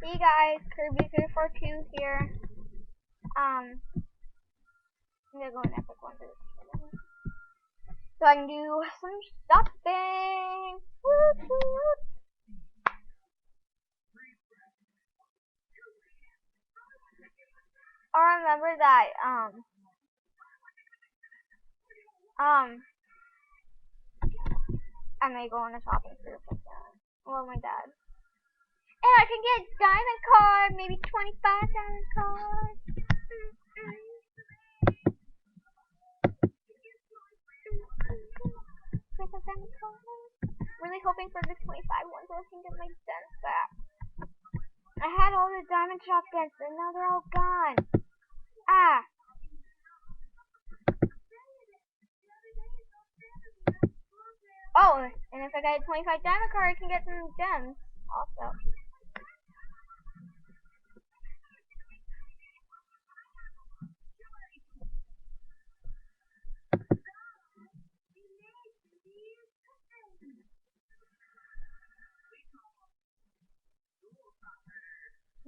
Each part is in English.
Hey guys, Kirby342 here. I'm gonna go in Epic Wonders so I can do some shopping. Whoop, whoop. I remember that I may go on a shopping trip like that. Well, my dad. And I can get diamond card, maybe 25 diamond cards. Really hoping for the 25 ones so I can get my gems back. I had all the diamond shop gems, but now they're all gone. Ah. Oh, and if I get a 25 diamond card, I can get some gems also.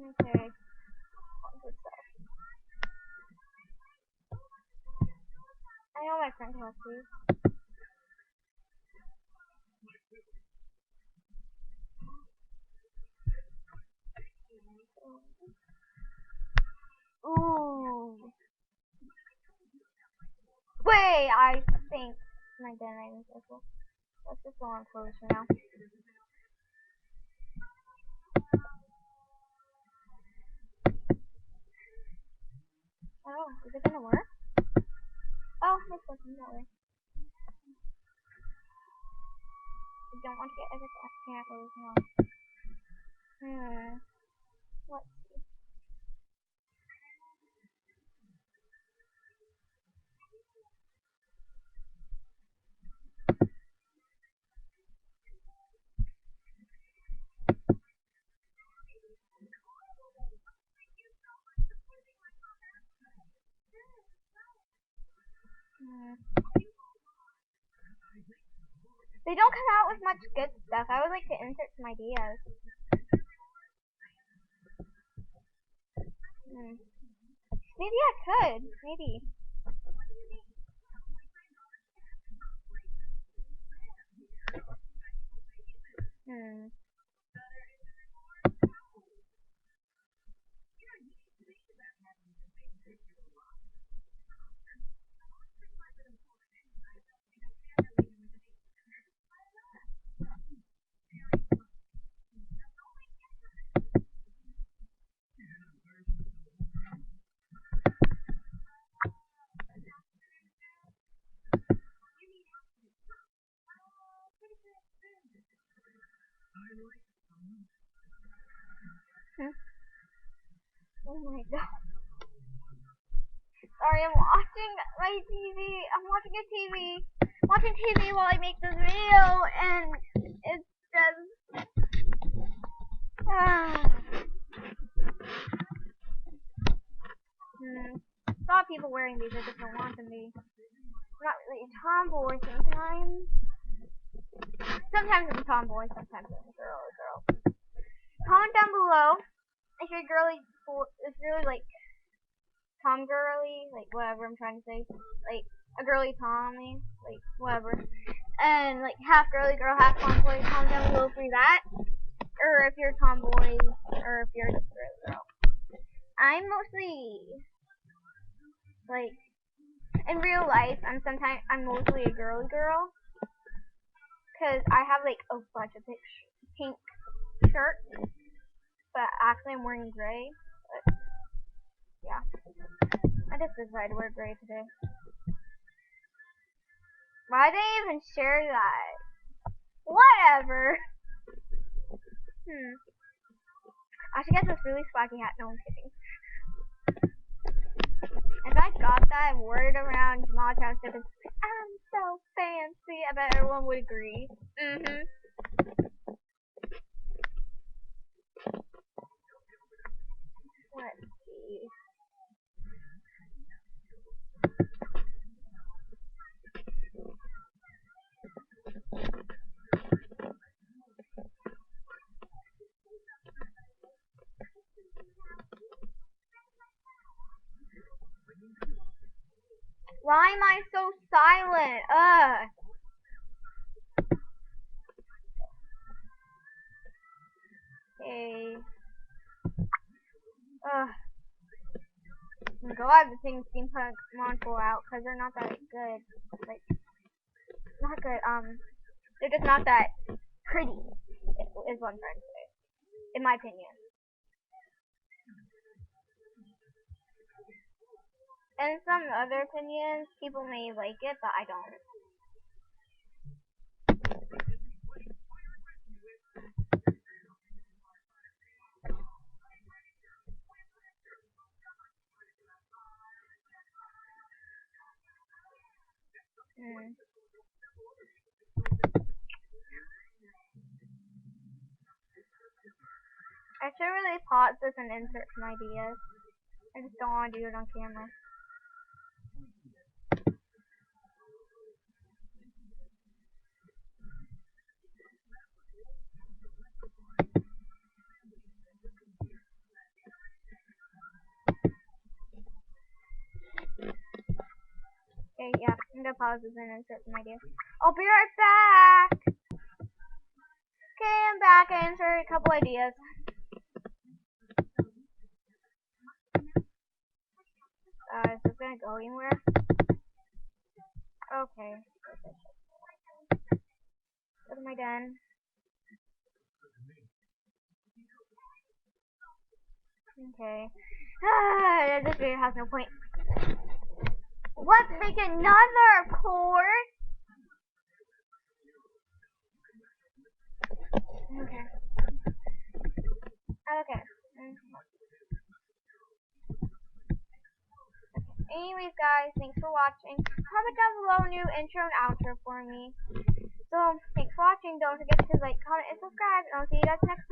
Okay. I know my friend has these. Ooh. Wait, I think my den item is cool. Let's just go on close for now. Oh, is it gonna work? Oh, it's working that way. I don't want to get epic apples, no. Let's see. They don't come out with much good stuff. I would like to insert some ideas. Maybe I could. Maybe. Oh my god. Sorry, I'm watching my TV. I'm watching a TV. Watching TV while I make this video, and it's just. A lot of people wearing these. I just don't want them to be. I'm not really a tomboy sometimes. Sometimes I'm a tomboy, sometimes I'm a girl. Comment down below if you're girly, if you're like Tom girly, like whatever I'm trying to say, like a girly Tommy, like whatever, and like half girly girl, half tomboy. Comment down below for that, or if you're tomboy, or if you're just girly girl. I'm mostly like in real life. I'm mostly a girly girl, cause I have like a bunch of pink shirts, but actually I'm wearing gray. But yeah, I just decided to wear gray today. Why did I even share that? Whatever. I should get this really swaggy hat. No, I'm kidding. If I got that and wore it around Jamal Township, I'm so fancy. I bet everyone would agree. Let's see. Why am I so silent? Ugh. Okay. Ugh. I'm glad the things Steampunk Monpool out because they're not that good. Like, not good. They're just not that pretty. Is what I'm trying to say, in my opinion. And some other opinions, people may like it, but I don't. I should really pause this and insert some ideas. I just don't want to do it on camera. Okay, yeah, I'm gonna pause this and insert some ideas. I'll be right back! Okay, I'm back. I inserted a couple ideas. Is this gonna go anywhere? Okay. What am I done? Okay. This video has no point. Let's make another course! Okay. Okay. Anyways, guys, thanks for watching. Comment down below a new intro and outro for me. So, thanks for watching. Don't forget to like, comment, and subscribe. And I'll see you guys next time.